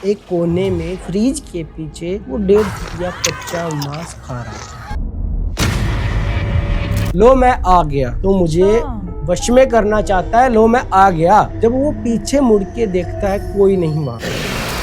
एक कोने में फ्रिज के पीछे वो 1.5 या कच्चा मांस खा रहा था। लो मैं आ गया, तो मुझे वश में करना चाहता है। लो मैं आ गया। जब वो पीछे मुड़ के देखता है, कोई नहीं वहां।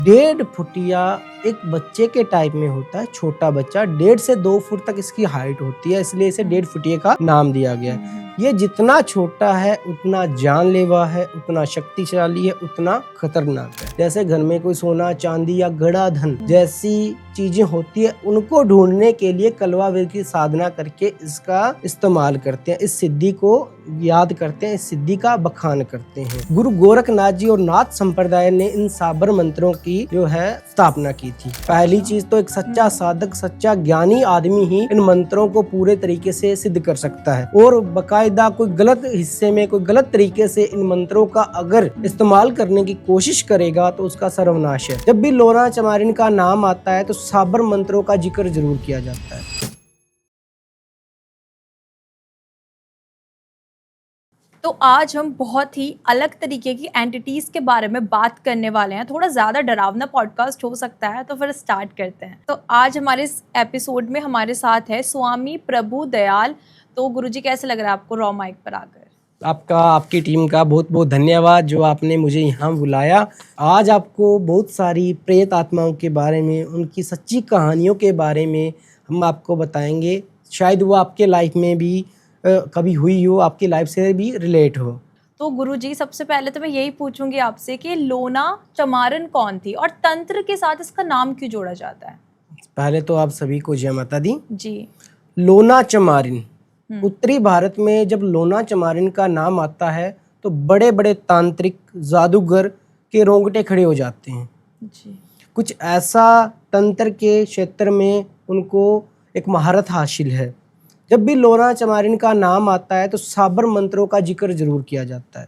1.5 फुटिया एक बच्चे के टाइप में होता है, छोटा बच्चा 1.5 से 2 फुट तक इसकी हाइट होती है, इसलिए इसे 1.5 फुटिया का नाम दिया गया है। ये जितना छोटा है उतना जानलेवा है, उतना शक्तिशाली है, उतना खतरनाक है। जैसे घर में कोई सोना चांदी या गड़ा धन जैसी चीजें होती है, उनको ढूंढने के लिए कलवावीर की साधना करके इसका इस्तेमाल करते हैं, इस सिद्धि को याद करते हैं, इस सिद्धि का बखान करते हैं। गुरु गोरखनाथ जी और नाथ संप्रदाय ने इन साबर मंत्रों की जो है स्थापना की थी। पहली चीज तो एक सच्चा साधक, सच्चा ज्ञानी आदमी ही इन मंत्रों को पूरे तरीके से सिद्ध कर सकता है, और बकायदा कोई गलत हिस्से में, कोई गलत तरीके से इन मंत्रों का अगर इस्तेमाल करने की कोशिश करेगा तो उसका सर्वनाश है। जब भी लोना चमारिन का नाम आता है तो साबर मंत्रों का जिक्र जरूर किया जाता है। तो आज हम बहुत ही अलग तरीके की एंटिटीज के बारे में बात करने वाले हैं। थोड़ा ज़्यादा डरावना पॉडकास्ट हो सकता है, तो फिर स्टार्ट करते हैं। तो आज हमारे इस एपिसोड में हमारे साथ है स्वामी प्रभु दयाल। तो गुरुजी, कैसे लग रहा है आपको रॉ माइक पर आकर? आपकी टीम का बहुत बहुत धन्यवाद जो आपने मुझे यहाँ बुलाया। आज आपको बहुत सारी प्रेत आत्माओं के बारे में, उनकी सच्ची कहानियों के बारे में हम आपको बताएंगे। शायद वो आपके लाइफ में भी कभी हुई हो, आपकी लाइफ से भी रिलेट हो। तो गुरुजी, सबसे पहले तो मैं यही पूछूंगी आपसे कि लोना चमारन कौन थी और तंत्र के साथ इसका नाम क्यों जोड़ा जाता है? पहले तो आप सभी को जय माता दी जी। लोना चमारिन, उत्तरी भारत में जब लोना चमारिन का नाम आता है तो बड़े बड़े तांत्रिक जादूगर के रोंगटे खड़े हो जाते हैं जी। कुछ ऐसा तंत्र के क्षेत्र में उनको एक महारत हासिल है। जब भी लोना चमारिन का नाम आता है तो साबर मंत्रों का जिक्र जरूर किया जाता है।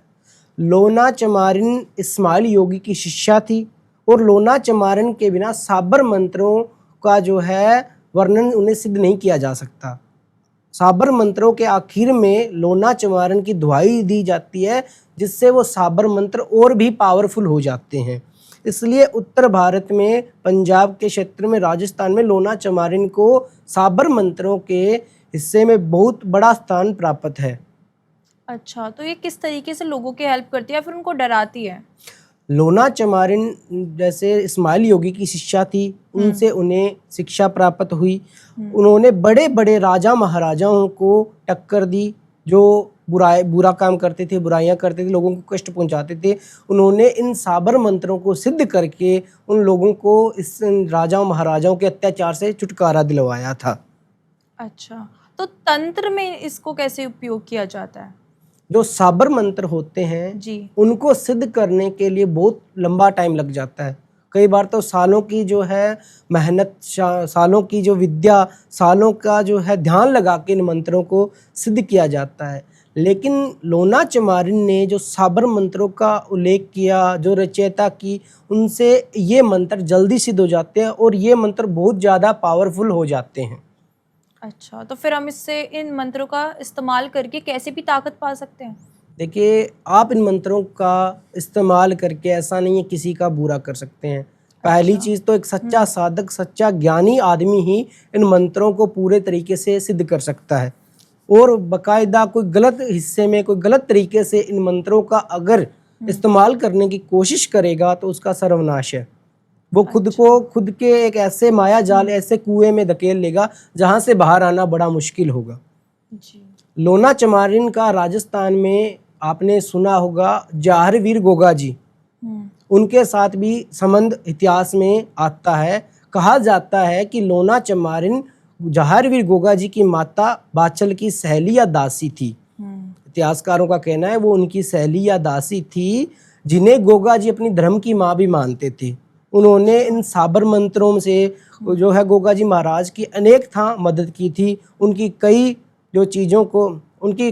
लोना चमारिन इस्माइल योगी की शिष्या थी, और लोना चमारिन के बिना साबर मंत्रों का जो है वर्णन उन्हें सिद्ध नहीं किया जा सकता। साबर मंत्रों के आखिर में लोना चमारिन की दुहाई दी जाती है, जिससे वो साबर मंत्र और भी पावरफुल हो जाते हैं। इसलिए उत्तर भारत में, पंजाब के क्षेत्र में, राजस्थान में लोना चमारिन को साबर मंत्रों के हिस्से में बहुत बड़ा स्थान प्राप्त है। अच्छा, तो ये किस तरीके से लोगों की हेल्प करती है या फिर उनको डराती है? लोना चमारिन जैसे इस्माइल योगी की शिष्या थी, उनसे उन्हें शिक्षा प्राप्त हुई। उन्होंने बड़े बड़े राजा महाराजाओं को टक्कर दी जो बुरा काम करते थे, बुराइयां करते थे, लोगों को कष्ट पहुंचाते थे। उन्होंने इन साबर मंत्रों को सिद्ध करके उन लोगों को इस राजाओं महाराजाओं के अत्याचार से छुटकारा दिलवाया था। अच्छा, तो तंत्र में इसको कैसे उपयोग किया जाता है? जो साबर मंत्र होते हैं जी। उनको सिद्ध करने के लिए बहुत लंबा टाइम लग जाता है। कई बार तो सालों की जो है मेहनत, सालों की जो विद्या, सालों का जो है ध्यान लगा के इन मंत्रों को सिद्ध किया जाता है। लेकिन लोना चमारिन ने जो साबर मंत्रों का उल्लेख किया, जो रचयिता की, उनसे ये मंत्र जल्दी सिद्ध हो जाते हैं और ये मंत्र बहुत ज़्यादा पावरफुल हो जाते हैं। अच्छा, तो फिर हम इससे इन मंत्रों का इस्तेमाल करके कैसे भी ताकत पा सकते हैं? देखिए, आप इन मंत्रों का इस्तेमाल करके ऐसा नहीं है किसी का बुरा कर सकते हैं। पहली चीज़ तो एक सच्चा साधक, सच्चा ज्ञानी आदमी ही इन मंत्रों को पूरे तरीके से सिद्ध कर सकता है, और बकायदा कोई गलत हिस्से में, कोई गलत तरीके से इन मंत्रों का अगर इस्तेमाल करने की कोशिश करेगा तो उसका सर्वनाश है। वो खुद के एक ऐसे माया जाल, ऐसे कुएं में धकेल लेगा जहां से बाहर आना बड़ा मुश्किल होगा। जी। लोना चमारिन का राजस्थान में आपने सुना होगा जहारवीर गोगा जी, उनके साथ भी संबंध इतिहास में आता है। कहा जाता है कि लोना चमारिन जहारवीर गोगा जी की माता बाचल की सहेली या दासी थी। इतिहासकारों का कहना है वो उनकी सहेली या दासी थी, जिन्हें गोगा जी अपनी धर्म की माँ भी मानते थे। उन्होंने इन साबर मंत्रों से जो है गोगा जी महाराज की अनेक था मदद की थी। उनकी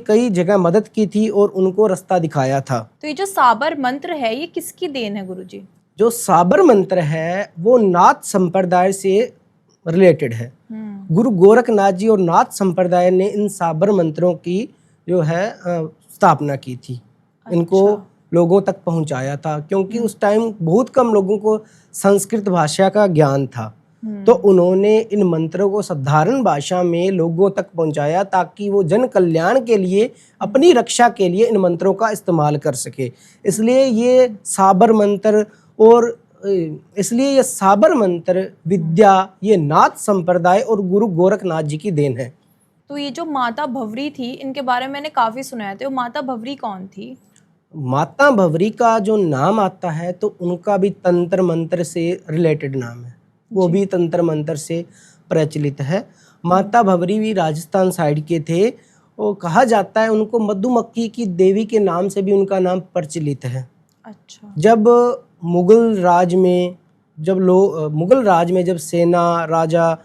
कई जगह मदद की थी और उनको रास्ता दिखाया था। तो ये जो साबर मंत्र है, ये किसकी देन है गुरुजी? जो साबर मंत्र है वो नाथ संप्रदाय से रिलेटेड है। गुरु गोरखनाथ जी और नाथ संप्रदाय ने इन साबर मंत्रों की जो है स्थापना की थी। इनको लोगों तक पहुंचाया था, क्योंकि उस टाइम बहुत कम लोगों को संस्कृत भाषा का ज्ञान था। तो उन्होंने इन मंत्रों को साधारण भाषा में लोगों तक पहुंचाया ताकि वो जन कल्याण के लिए, अपनी रक्षा के लिए इन मंत्रों का इस्तेमाल कर सके। इसलिए ये साबर मंत्र और इसलिए ये साबर मंत्र विद्या ये नाथ संप्रदाय और गुरु गोरखनाथ जी की देन है। तो ये जो माता भंवरी थी, इनके बारे में मैंने काफी सुना है, तो माता भंवरी कौन थी? माता भंवरी का जो नाम आता है तो उनका भी तंत्र मंत्र से रिलेटेड नाम है, वो भी तंत्र मंत्र से प्रचलित है। माता भंवरी भी राजस्थान साइड के थे। वो कहा जाता है उनको मधुमक्खी की देवी के नाम से भी उनका नाम प्रचलित है। अच्छा। जब मुगल राज में जब सेना राजा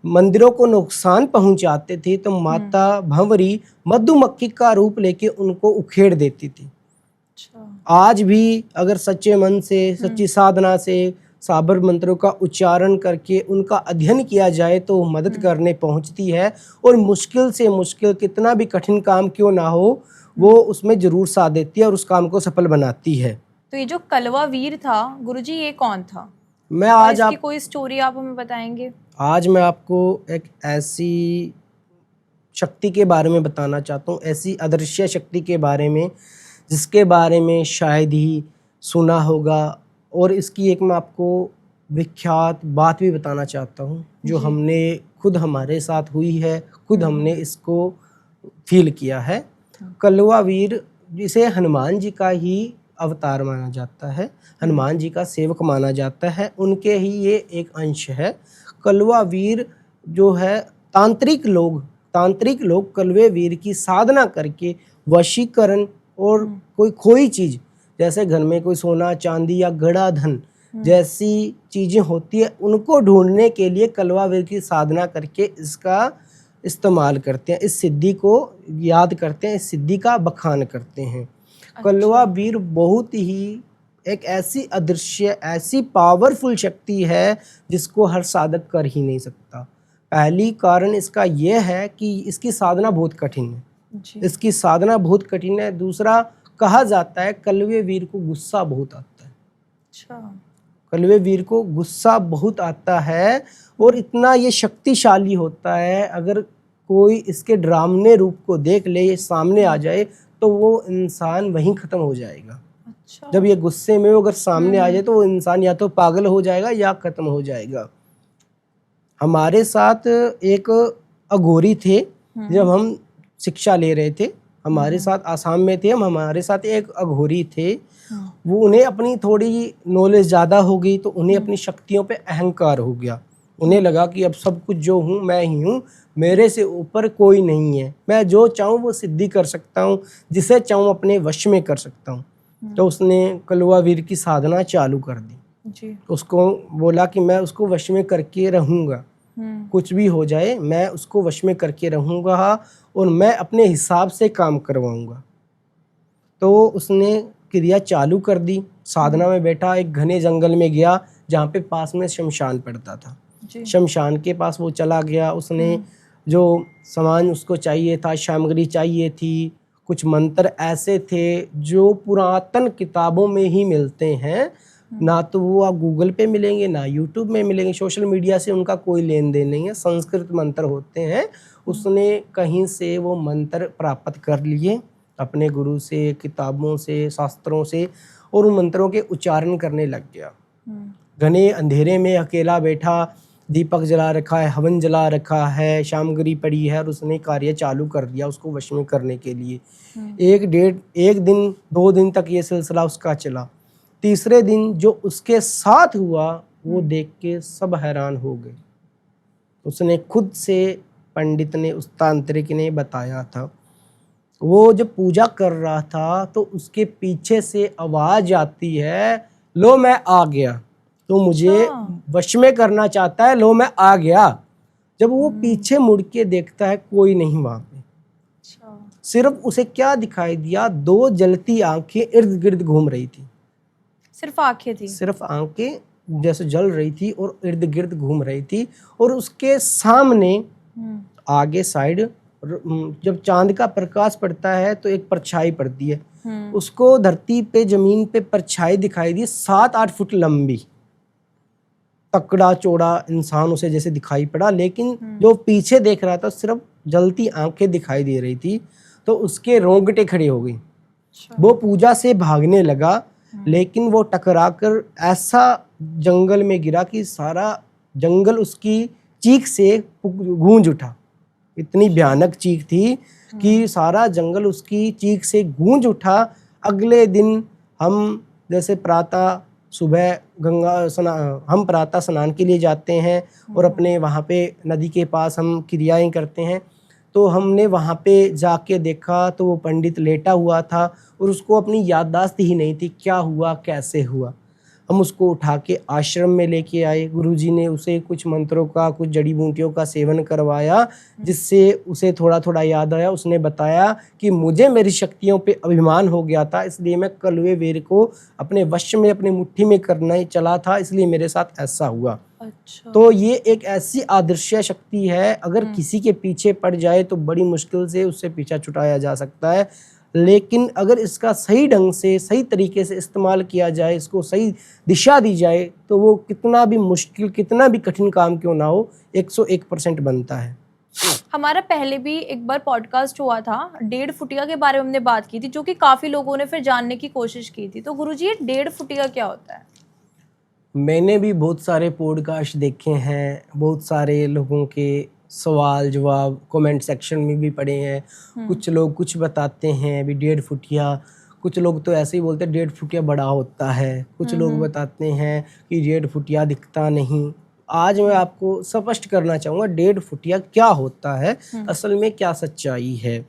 मंदिरों को नुकसान पहुंचाते थे तो माता भंवरी मधुमक्खी का रूप लेके उनको उखेड़ देती थी। अच्छा। आज भी अगर सच्चे मन से, सच्ची साधना से साबर मंत्रों का उच्चारण करके उनका अध्ययन किया जाए तो मदद करने पहुंचती है, और मुश्किल से मुश्किल कितना भी कठिन काम क्यों ना हो वो उसमें जरूर साथ देती है और उस काम को सफल बनाती है। तो ये जो कलवा वीर था गुरुजी, ये कौन था? मैं और आज इसकी आप कोई स्टोरी आप हमें बताएंगे? आज मैं आपको एक ऐसी शक्ति के बारे में बताना चाहता हूँ, ऐसी अदृश्य शक्ति के बारे में जिसके बारे में शायद ही सुना होगा, और इसकी एक मैं आपको विख्यात बात भी बताना चाहता हूँ जो हमने खुद हमारे साथ हुई है, खुद हमने इसको फील किया है। कलवा वीर जिसे हनुमान जी का ही अवतार माना जाता है, हनुमान जी का सेवक माना जाता है, उनके ही ये एक अंश है। कलवा वीर जो है तांत्रिक लोग कलवे वीर की साधना करके वशीकरण और कोई खोई चीज, जैसे घर में कोई सोना चांदी या गड़ा धन जैसी चीजें होती है, उनको ढूंढने के लिए कलवा वीर की साधना करके इसका इस्तेमाल करते हैं, इस सिद्धि को याद करते हैं, इस सिद्धि का बखान करते हैं। कलवा वीर बहुत ही एक ऐसी अदृश्य, ऐसी पावरफुल शक्ति है जिसको हर साधक कर ही नहीं सकता। पहली कारण इसका यह है कि इसकी साधना बहुत कठिन है, इसकी साधना बहुत कठिन है। दूसरा, कहा जाता है कलवे वीर को गुस्सा बहुत आता है। अच्छा। कलवे वीर को गुस्सा बहुत आता है और इतना ये शक्तिशाली होता है, अगर कोई इसके डरावने रूप को देख ले, ये सामने आ जाए तो वो इंसान वहीं खत्म हो जाएगा। अच्छा। जब ये गुस्से में अगर सामने आ जाए तो वो इंसान या तो पागल हो जाएगा या खत्म हो जाएगा। हमारे साथ एक अघोरी थे, जब हम शिक्षा ले रहे थे, हमारे साथ आसाम में थे हम, हमारे साथ एक अघोरी थे। वो उन्हें अपनी थोड़ी नॉलेज ज़्यादा हो गई तो उन्हें अपनी शक्तियों पे अहंकार हो गया। उन्हें लगा कि अब सब कुछ जो हूँ मैं ही हूँ, मेरे से ऊपर कोई नहीं है, मैं जो चाहूँ वो सिद्धि कर सकता हूँ, जिसे चाहूँ अपने वश में कर सकता हूँ। तो उसने कलवा वीर की साधना चालू कर दी जी। उसको बोला कि मैं उसको वश में करके रहूँगा, कुछ भी हो जाए मैं उसको वश में करके रहूँगा और मैं अपने हिसाब से काम करवाऊँगा। तो उसने क्रिया चालू कर दी, साधना में बैठा, एक घने जंगल में गया जहाँ पे पास में शमशान पड़ता था। शमशान के पास वो चला गया, उसने जो सामान उसको चाहिए था, सामग्री चाहिए थी, कुछ मंत्र ऐसे थे जो पुरातन किताबों में ही मिलते हैं, ना तो वो आप गूगल पे मिलेंगे ना यूट्यूब में मिलेंगे, सोशल मीडिया से उनका कोई लेन देन नहीं है, संस्कृत मंत्र होते हैं। उसने कहीं से वो मंत्र प्राप्त कर लिए अपने गुरु से, किताबों से, शास्त्रों से, और उन मंत्रों के उच्चारण करने लग गया। घने अंधेरे में अकेला बैठा, दीपक जला रखा है, हवन जला रखा है, सामग्री पड़ी है, और उसने कार्य चालू कर दिया उसको वश में करने के लिए। एक दिन 2 दिन तक ये सिलसिला उसका चला। तीसरे दिन जो उसके साथ हुआ वो देख के सब हैरान हो गए। उसने खुद से, पंडित ने, उस तांत्रिक ने बताया था, वो जब पूजा कर रहा था तो उसके पीछे से आवाज आती है, लो मैं आ गया, तो मुझे वश में करना चाहता है, लो मैं आ गया। जब वो पीछे मुड़ के देखता है कोई नहीं वहां पे। सिर्फ उसे क्या दिखाई दिया, 2 जलती आंखें इर्द गिर्द घूम रही थी। सिर्फ आंखें थी? सिर्फ आंखें जैसे जल रही थी और इर्द गिर्द घूम रही थी। और उसके सामने आगे साइड जब चांद का प्रकाश पड़ता है तो एक परछाई पड़ती है, उसको धरती पे जमीन पे परछाई दिखाई दी 7-8 फुट लंबी, तकड़ा चौड़ा इंसान उसे जैसे दिखाई पड़ा, लेकिन जो पीछे देख रहा था सिर्फ जलती आंखें दिखाई दे रही थी। तो उसके रोंगटे खड़े हो गई। वो पूजा से भागने लगा, लेकिन वो टकराकर ऐसा जंगल में गिरा कि सारा जंगल उसकी चीख से गूंज उठा। इतनी भयानक चीख थी कि सारा जंगल उसकी चीख से गूंज उठा। अगले दिन हम जैसे प्रातः सुबह हम प्रातः स्नान के लिए जाते हैं और अपने वहाँ पे नदी के पास हम क्रियाएं करते हैं। तो हमने वहाँ पे जाके देखा तो वो पंडित लेटा हुआ था और उसको अपनी याददाश्त ही नहीं थी, क्या हुआ कैसे हुआ। हम उसको उठा के आश्रम में लेके आए। गुरुजी ने उसे कुछ मंत्रों का, कुछ जड़ी बूटियों का सेवन करवाया, जिससे उसे थोड़ा थोड़ा याद आया। उसने बताया कि मुझे मेरी शक्तियों पे अभिमान हो गया था, इसलिए मैं कलवे वेर को अपने वश में, अपनी मुट्ठी में करना ही चला था, इसलिए मेरे साथ ऐसा हुआ। अच्छा। तो ये एक ऐसी अदृश्य शक्ति है, अगर किसी के पीछे पड़ जाए तो बड़ी मुश्किल से उससे पीछा छुड़ाया जा सकता है, लेकिन अगर इसका सही ढंग से, सही तरीके से इस्तेमाल किया जाए, इसको सही दिशा दी जाए, तो वो कितना भी मुश्किल, कितना भी कठिन काम क्यों ना हो, 101% बनता है। हमारा पहले भी एक बार पॉडकास्ट हुआ था, 1.5 फुटिया के बारे में हमने बात की थी, जो कि काफ़ी लोगों ने फिर जानने की कोशिश की थी। तो गुरुजी, ये 1.5 फुटिया क्या होता है? मैंने भी बहुत सारे पॉडकास्ट देखे हैं, बहुत सारे लोगों के सवाल जवाब कमेंट सेक्शन में भी पढ़े हैं। कुछ लोग कुछ बताते हैं अभी 1.5 फुटिया, कुछ लोग तो ऐसे ही बोलते हैं 1.5 फुटिया बड़ा होता है, कुछ लोग बताते हैं कि 1.5 फुटिया दिखता नहीं। आज मैं आपको स्पष्ट करना चाहूँगा 1.5 फुटिया क्या होता है, असल में क्या सच्चाई है।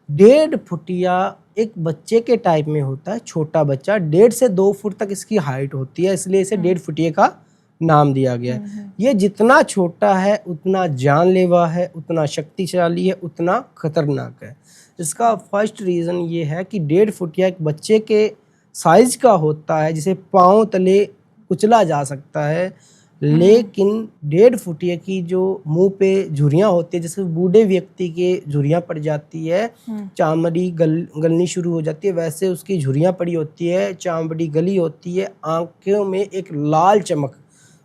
1.5 फुटिया एक बच्चे के टाइप में होता है, छोटा बच्चा, 1.5 से 2 फुट तक इसकी हाइट होती है, इसलिए इसे 1.5 फुटिया का नाम दिया गया है। ये जितना छोटा है उतना जानलेवा है, उतना शक्तिशाली है, उतना खतरनाक है। इसका फर्स्ट रीज़न ये है कि 1.5 फुटिया एक बच्चे के साइज का होता है, जिसे पाँव तले कुचला जा सकता है, लेकिन 1.5 फुटिया की जो मुंह पे झुर्रियाँ होती है, जैसे बूढ़े व्यक्ति के झुर्रियाँ पड़ जाती है, चामड़ी गलनी शुरू हो जाती है, वैसे उसकी झुर्रियाँ पड़ी होती है, चामड़ी गली होती है, आंखों में एक लाल चमक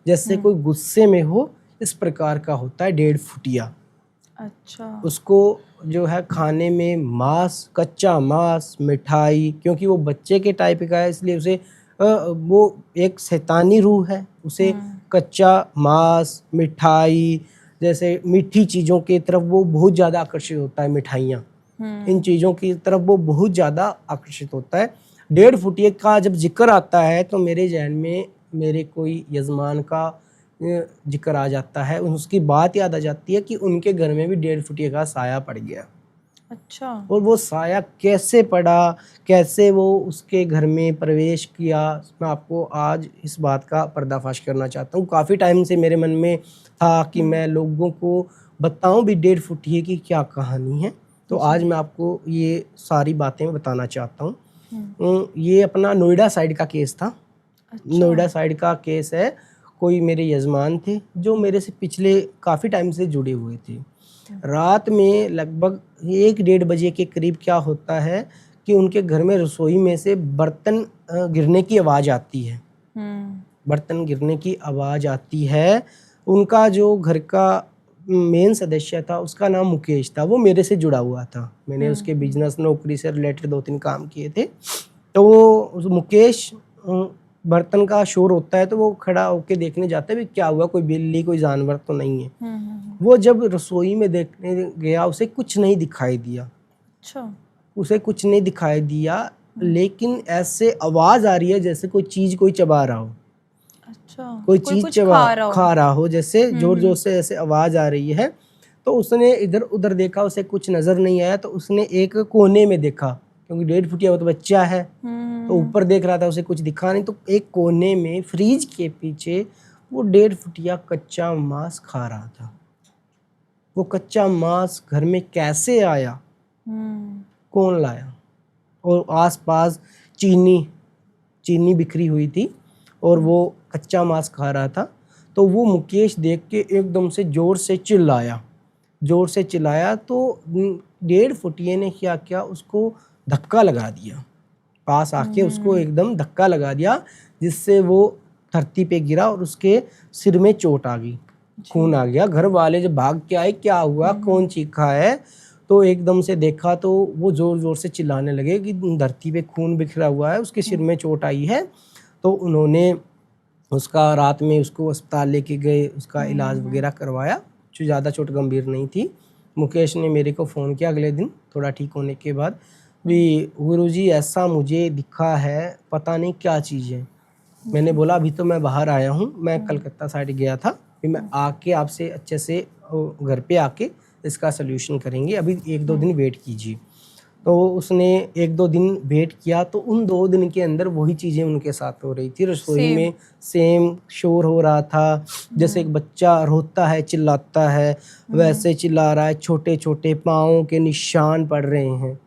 जैसे कोई गुस्से में हो, इस प्रकार का होता है 1.5 फुटिया। अच्छा। उसको जो है खाने में मांस, कच्चा मांस, मिठाई, क्योंकि वो बच्चे के टाइप का है इसलिए उसे वो एक शैतानी रूह है, उसे कच्चा मांस, मिठाई, जैसे मीठी चीज़ों की तरफ वो बहुत ज़्यादा आकर्षित होता है। मिठाइयाँ, इन चीज़ों की तरफ वो बहुत ज़्यादा आकर्षित होता है। 1.5 फुटिया का जब जिक्र आता है तो मेरे जहन में मेरे कोई यजमान का जिक्र आ जाता है, उसकी बात याद आ जाती है कि उनके घर में भी 1.5 फुटिया का साया पड़ गया। अच्छा। और वो साया कैसे पड़ा, कैसे वो उसके घर में प्रवेश किया, मैं आपको आज इस बात का पर्दाफाश करना चाहता हूँ। काफ़ी टाइम से मेरे मन में था कि मैं लोगों को बताऊँ भी 1.5 फुटिया की क्या कहानी है, तो आज मैं आपको ये सारी बातें बताना चाहता हूँ। ये अपना नोएडा साइड का केस था। अच्छा। नोएडा साइड का केस है। कोई मेरे यजमान थे जो मेरे से पिछले काफ़ी टाइम से जुड़े हुए थे। रात में लगभग 1-1:30 बजे के करीब क्या होता है कि उनके घर में रसोई में से बर्तन गिरने की आवाज़ आती है। बर्तन गिरने की आवाज़ आती है। उनका जो घर का मेन सदस्य था उसका नाम मुकेश था, वो मेरे से जुड़ा हुआ था। मैंने उसके बिजनेस, नौकरी से रिलेटेड 2-3 काम किए थे। तो वो मुकेश बर्तन का शोर होता है तो वो खड़ा होके देखने जाता है भी क्या हुआ, कोई बिल्ली, कोई जानवर तो नहीं है। वो जब रसोई में देखने गया उसे कुछ नहीं दिखाई दिया। अच्छा। उसे कुछ नहीं दिखाई दिया, लेकिन ऐसे आवाज़ आ रही है जैसे कोई चीज़ कोई चबा रहा हो। अच्छा। कोई चीज़ खा रहा हो, जैसे जोर जोर से ऐसे आवाज़ आ रही है। तो उसने इधर उधर देखा, उसे कुछ नज़र नहीं आया, तो उसने एक कोने में देखा, क्योंकि 1.5 फुटिया वो तो बच्चा है, तो ऊपर देख रहा था, उसे कुछ दिखा नहीं। तो एक कोने में फ्रिज के पीछे वो 1.5 फुटिया कच्चा मांस खा रहा था। वो कच्चा मांस घर में कैसे आया, कौन लाया? और आसपास चीनी बिखरी हुई थी और वो कच्चा मांस खा रहा था। तो वो मुकेश देख के एकदम से ज़ोर से चिल्लाया। तो 1.5 फुटिये ने क्या किया, उसको धक्का लगा दिया। पास आके उसको एकदम धक्का लगा दिया, जिससे वो धरती पे गिरा और उसके सिर में चोट आ गई, खून आ गया। घर वाले जब भाग के आए, क्या हुआ, कौन चीखा है, तो एकदम से देखा तो वो जोर जोर से चिल्लाने लगे कि धरती पे खून बिखरा हुआ है, उसके सिर में चोट आई है। तो उन्होंने उसका रात में उसको अस्पताल लेके गए, उसका इलाज वगैरह करवाया, जो ज़्यादा चोट गंभीर नहीं थी। मुकेश ने मेरे को फ़ोन किया अगले दिन थोड़ा ठीक होने के बाद, भी गुरुजी ऐसा मुझे दिखा है, पता नहीं क्या चीज़ है। मैंने बोला अभी तो मैं बाहर आया हूँ, मैं कलकत्ता साइड गया था, फिर मैं आके आपसे अच्छे से घर पे आके इसका सल्यूशन करेंगे, अभी 1-2 दिन वेट कीजिए। तो उसने 1-2 दिन वेट किया, तो उन 2 दिन के अंदर वही चीज़ें उनके साथ हो रही थी। रसोई में सेम शोर हो रहा था, जैसे एक बच्चा रोता है, चिल्लाता है, वैसे चिल्ला रहा है। छोटे छोटे पाँव के निशान पड़ रहे हैं,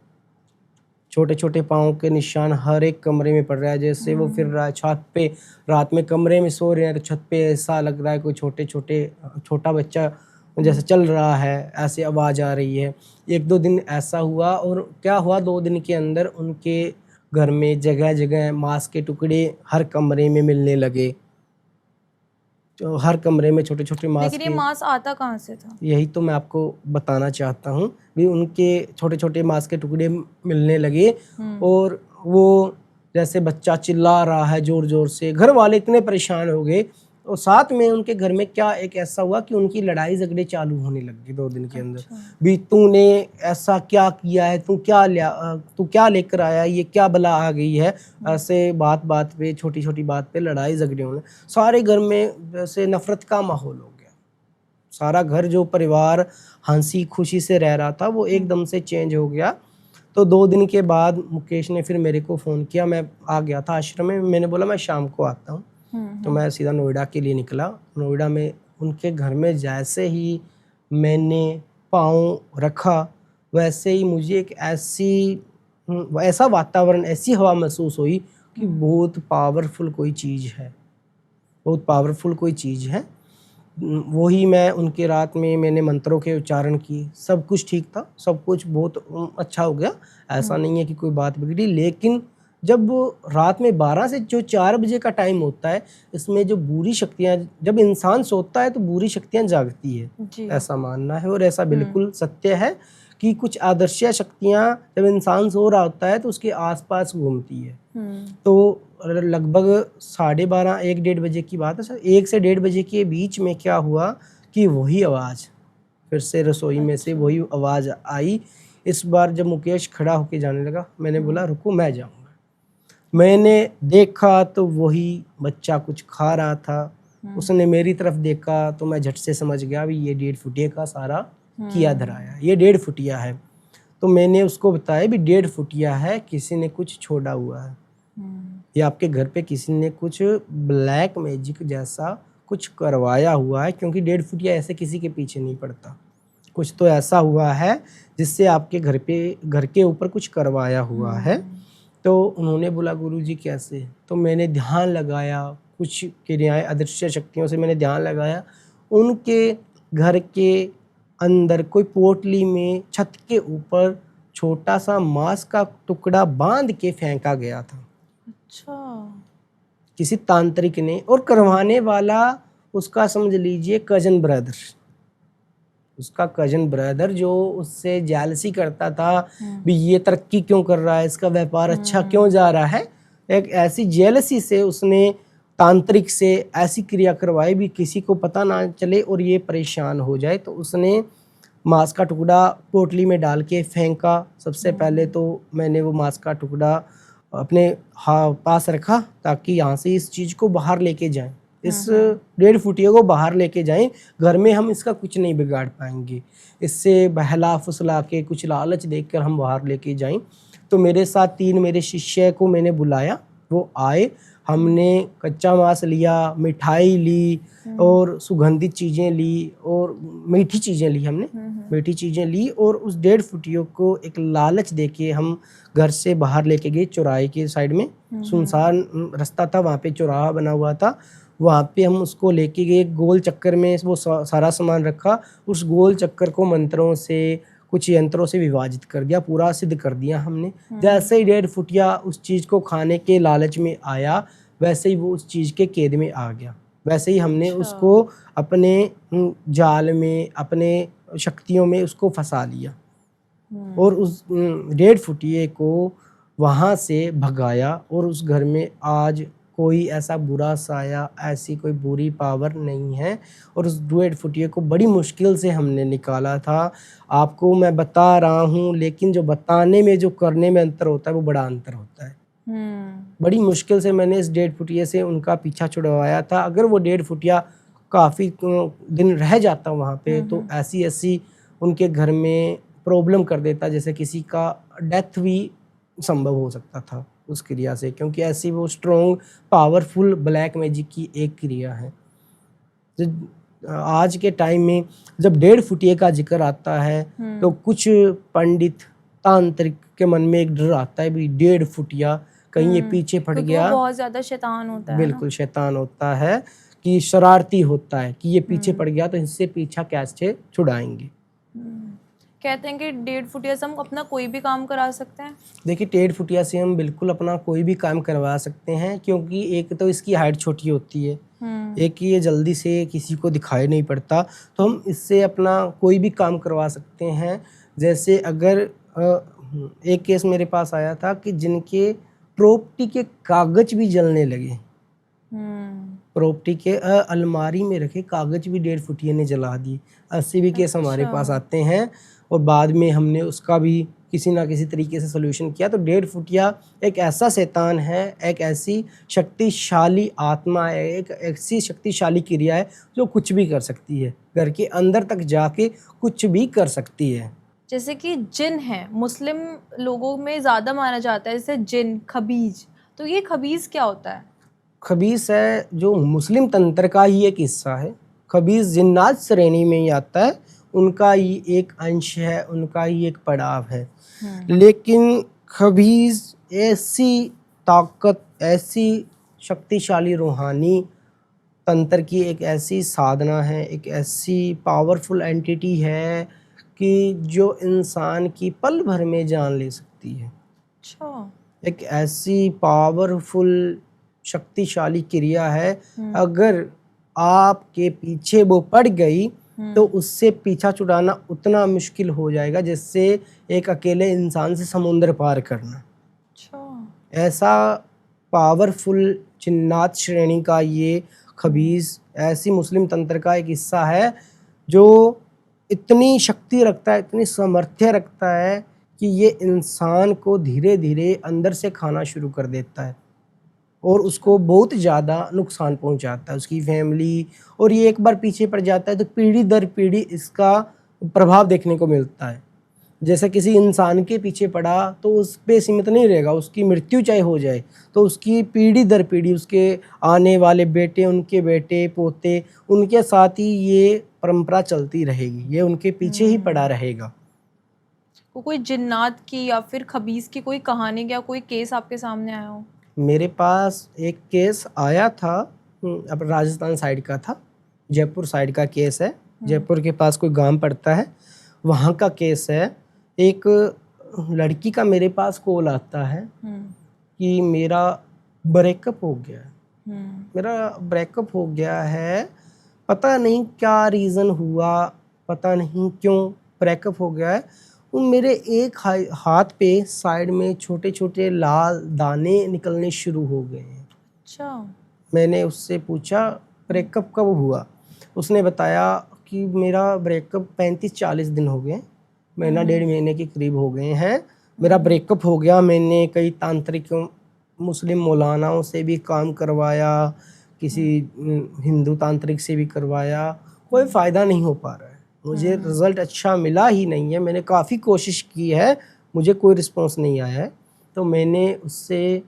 छोटे छोटे पाँव के निशान हर एक कमरे में पड़ रहा है। जैसे वो फिर रहा है छत पे, रात में कमरे में सो रहे हैं तो छत पे ऐसा लग रहा है कोई छोटा बच्चा जैसे चल रहा है, ऐसे आवाज़ आ रही है। 1-2 दिन ऐसा हुआ, और क्या हुआ 2 दिन के अंदर उनके घर में जगह जगह मांस के टुकड़े हर कमरे में मिलने लगे। तो हर कमरे में छोटे छोटे मांस लेकिन ये मांस आता कहाँ से था? यही तो मैं आपको बताना चाहता हूँ भी, उनके छोटे छोटे मांस के टुकड़े मिलने लगे, और वो जैसे बच्चा चिल्ला रहा है जोर जोर से। घर वाले इतने परेशान हो गए, और साथ में उनके घर में क्या एक ऐसा हुआ कि उनकी लड़ाई झगड़े चालू होने लग गए 2 दिन के अंदर। भी तूने ऐसा क्या किया है, तू क्या लेकर आया, ये क्या बला आ गई है, ऐसे बात बात पे, छोटी छोटी बात पे लड़ाई झगड़े होने। सारे घर में जैसे नफरत का माहौल हो गया। सारा घर, जो परिवार हंसी खुशी से रह रहा था, वो एकदम से चेंज हो गया। तो 2 दिन के बाद मुकेश ने फिर मेरे को फ़ोन किया, मैं आ गया था आश्रम में। मैंने बोला मैं शाम को आता हूँ, तो मैं सीधा नोएडा के लिए निकला। नोएडा में उनके घर में जैसे ही मैंने पाँव रखा, वैसे ही मुझे एक ऐसा वातावरण, ऐसी हवा महसूस हुई कि बहुत पावरफुल कोई चीज़ है, बहुत पावरफुल कोई चीज़ है। वही मैं उनके रात में मैंने मंत्रों के उच्चारण किए, सब कुछ ठीक था, सब कुछ बहुत अच्छा हो गया। ऐसा नहीं है कि कोई बात बिगड़ी। लेकिन जब रात में 12 से जो 4 बजे का टाइम होता है, इसमें जो बुरी शक्तियाँ, जब इंसान सोता है तो बुरी शक्तियाँ जागती है, ऐसा मानना है। और ऐसा बिल्कुल सत्य है कि कुछ अदृश्य शक्तियाँ जब इंसान सो रहा होता है तो उसके आसपास घूमती है। तो लगभग 12:30 1-1:30 बजे की बात है सर, 1 से 1:30 बजे के बीच में क्या हुआ कि वही आवाज़ फिर से रसोई में से वही आवाज़ आई। इस बार जब मुकेश खड़ा होके जाने लगा, मैंने बोला रुको मैं जाऊँगा। मैंने देखा तो वही बच्चा कुछ खा रहा था। उसने मेरी तरफ देखा तो मैं झट से समझ गया भी ये 1.5 फुटिया का सारा किया धराया, ये 1.5 फुटिया है। तो मैंने उसको बताया भी 1.5 फुटिया है, किसी ने कुछ छोड़ा हुआ है, या आपके घर पे किसी ने कुछ ब्लैक मैजिक जैसा कुछ करवाया हुआ है, क्योंकि 1.5 फुटिया ऐसे किसी के पीछे नहीं पड़ता। कुछ तो ऐसा हुआ है जिससे आपके घर के ऊपर कुछ करवाया हुआ है। तो उन्होंने बोला गुरुजी कैसे? तो मैंने ध्यान लगाया, कुछ क्रियाएं अदृश्य शक्तियों से मैंने ध्यान लगाया। उनके घर के अंदर कोई पोटली में छत के ऊपर छोटा सा मांस का टुकड़ा बांध के फेंका गया था। अच्छा। किसी तांत्रिक ने, और करवाने वाला उसका समझ लीजिए कजन ब्रदर, उसका कजन ब्रदर जो उससे जेलसी करता था भी ये तरक्की क्यों कर रहा है, इसका व्यापार अच्छा क्यों जा रहा है। एक ऐसी जेलसी से उसने तांत्रिक से ऐसी क्रिया करवाई भी किसी को पता ना चले और ये परेशान हो जाए। तो उसने मांस का टुकड़ा पोटली में डाल के फेंका। सबसे पहले तो मैंने वो मांस का टुकड़ा अपने पास रखा ताकि यहाँ से इस चीज़ को बाहर लेके जाएं, इस 1.5 फुटिया को बाहर लेके जाएं। घर में हम इसका कुछ नहीं बिगाड़ पाएंगे, इससे बहला फुसला के कुछ लालच देकर हम बाहर लेके जाएं। तो मेरे साथ 3 मेरे शिष्य को मैंने बुलाया, वो आए। हमने कच्चा मांस लिया, मिठाई ली और सुगंधित चीज़ें ली और मीठी चीज़ें ली। हमने मीठी चीज़ें ली और उस 1.5 फुटियों को एक लालच देके हम घर से बाहर लेके गए। चौराहे के साइड में सुनसान रास्ता था, वहाँ पे चौराहा बना हुआ था, वहाँ पे हम उसको लेके गए। गोल चक्कर में वो सारा सामान रखा, उस गोल चक्कर को मंत्रों से कुछ यंत्रों से विभाजित कर दिया, पूरा सिद्ध कर दिया हमने। जैसे ही 1.5 फुटिया उस चीज़ को खाने के लालच में आया, वैसे ही वो उस चीज़ के कैद में आ गया। वैसे ही हमने उसको अपने जाल में, अपने शक्तियों में उसको फंसा लिया और उस 1.5 फुटिये को वहाँ से भगाया। और उस घर में आज कोई ऐसा बुरा साया, ऐसी कोई बुरी पावर नहीं है। और उस 1.5 फुटिये को बड़ी मुश्किल से हमने निकाला था। आपको मैं बता रहा हूँ, लेकिन जो बताने में, जो करने में अंतर होता है, वो बड़ा अंतर होता है। बड़ी मुश्किल से मैंने इस 1.5 फुटिये से उनका पीछा छुड़वाया था। अगर वो 1.5 फुटिया काफ़ी दिन रह जाता वहाँ पे, तो ऐसी उनके घर में प्रॉब्लम कर देता, जैसे किसी का डेथ भी संभव हो सकता था उस क्रिया से, क्योंकि ऐसी वो स्ट्रॉन्ग पावरफुल ब्लैक मैजिक की एक क्रिया है। आज के टाइम में जब 1.5 फुटिये का जिक्र आता है तो कुछ पंडित तांत्रिक के मन में एक डर आता है भी 1.5 फुटिया कहीं ये पीछे पड़ गया, बहुत ज्यादा शैतान होता है। बिल्कुल शैतान होता है, कि शरारती होता है, कि ये पीछे पड़ गया तो इससे पीछा कैसे छुड़ाएंगे। कहते हैं कि 1.5 फुटिया से हम अपना कोई भी काम करा सकते हैं। देखिए 1.5 फुटिया से हम बिल्कुल अपना कोई भी काम करवा सकते हैं, क्योंकि एक तो इसकी हाइट छोटी होती है, एक ये जल्दी से किसी को दिखाई नहीं पड़ता, तो हम इससे अपना कोई भी काम करवा सकते हैं। जैसे अगर एक केस मेरे पास आया था कि जिनके प्रॉपर्टी के कागज भी जलने लगे, प्रॉपर्टी के अलमारी में रखे कागज भी 1.5 फुटिये ने जला दिए। ऐसे भी केस हमारे पास आते हैं और बाद में हमने उसका भी किसी ना किसी तरीके से सोल्यूशन किया। तो 1.5 फुटिया एक ऐसा शैतान है, एक ऐसी शक्तिशाली आत्मा है, एक ऐसी शक्तिशाली क्रिया है जो कुछ भी कर सकती है, घर के अंदर तक जाके कुछ भी कर सकती है। जैसे कि जिन है, मुस्लिम लोगों में ज़्यादा माना जाता है, जैसे जिन, खबीज। तो ये खबीज क्या होता है? खबीस है जो मुस्लिम तंत्र का ही एक हिस्सा है। खबीस जिन्नात श्रेणी में ही आता है, उनका ही एक अंश है, उनका ही एक पड़ाव है। लेकिन खबीस ऐसी ताकत, ऐसी शक्तिशाली रूहानी तंत्र की एक ऐसी साधना है, एक ऐसी पावरफुल एंटिटी है कि जो इंसान की पल भर में जान ले सकती है। अच्छा। एक ऐसी पावरफुल शक्तिशाली क्रिया है, अगर आपके पीछे वो पड़ गई तो उससे पीछा छुड़ाना उतना मुश्किल हो जाएगा जैसे एक अकेले इंसान से समुद्र पार करना। अच्छा। ऐसा पावरफुल जिन्नात श्रेणी का ये खबीस ऐसी मुस्लिम तंत्र का एक हिस्सा है जो इतनी शक्ति रखता है, इतनी सामर्थ्य रखता है कि ये इंसान को धीरे धीरे अंदर से खाना शुरू कर देता है और उसको बहुत ज़्यादा नुकसान पहुंचाता है, उसकी फैमिली। और ये एक बार पीछे पड़ जाता है तो पीढ़ी दर पीढ़ी इसका प्रभाव देखने को मिलता है। जैसे किसी इंसान के पीछे पड़ा तो उस पे सीमित नहीं रहेगा, उसकी मृत्यु चाहे हो जाए तो उसकी पीढ़ी दर पीढ़ी, उसके आने वाले बेटे, उनके बेटे पोते, उनके साथ ही ये परंपरा चलती रहेगी, ये उनके पीछे ही पड़ा रहेगा। कोई जिन्नात की या फिर खबीस की कोई कहानी या कोई केस आपके सामने आया हो? मेरे पास एक केस आया था, अब राजस्थान साइड का था, जयपुर साइड का केस है। जयपुर के पास कोई गांव पड़ता है, वहाँ का केस है। एक लड़की का मेरे पास कॉल आता है कि मेरा ब्रेकअप हो गया है, मेरा ब्रेकअप हो गया है, पता नहीं क्या रीज़न हुआ, पता नहीं क्यों ब्रेकअप हो गया है। मेरे एक हाथ पे साइड में छोटे छोटे लाल दाने निकलने शुरू हो गए हैं। अच्छा। मैंने उससे पूछा ब्रेकअप कब हुआ? उसने बताया कि मेरा ब्रेकअप 35-40 दिन हो गए, महीना 1.5 महीने के करीब हो गए हैं, मेरा ब्रेकअप हो गया। मैंने कई तांत्रिक मुस्लिम मौलानाओं से भी काम करवाया, किसी हिंदू तांत्रिक से भी करवाया, कोई फ़ायदा नहीं हो पा रहा है, मुझे रिज़ल्ट अच्छा मिला ही नहीं है। मैंने काफ़ी कोशिश की है, मुझे कोई रिस्पॉन्स नहीं आया है। तो मैंने उससे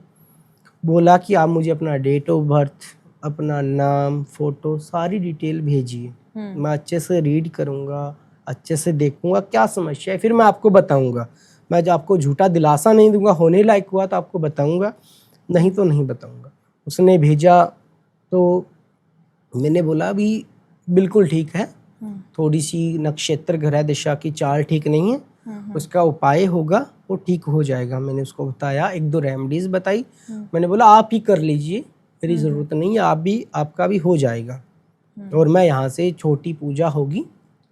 बोला कि आप मुझे अपना डेट ऑफ बर्थ, अपना नाम, फ़ोटो, सारी डिटेल भेजिए, मैं अच्छे से रीड करूँगा, अच्छे से देखूँगा क्या समस्या है, फिर मैं आपको बताऊँगा। मैं जो आपको झूठा दिलासा नहीं दूँगा, होने लायक हुआ तो आपको बताऊँगा, नहीं तो नहीं बताऊँगा। उसने भेजा तो मैंने बोला अभी बिल्कुल ठीक है, थोड़ी सी नक्षत्र ग्रह दिशा की चाल ठीक नहीं है, उसका उपाय होगा, वो ठीक हो जाएगा। मैंने उसको बताया, 1-2 रेमेडीज बताई। मैंने बोला आप ही कर लीजिए, मेरी ज़रूरत नहीं है, आपका भी हो जाएगा। और मैं यहाँ से छोटी पूजा होगी,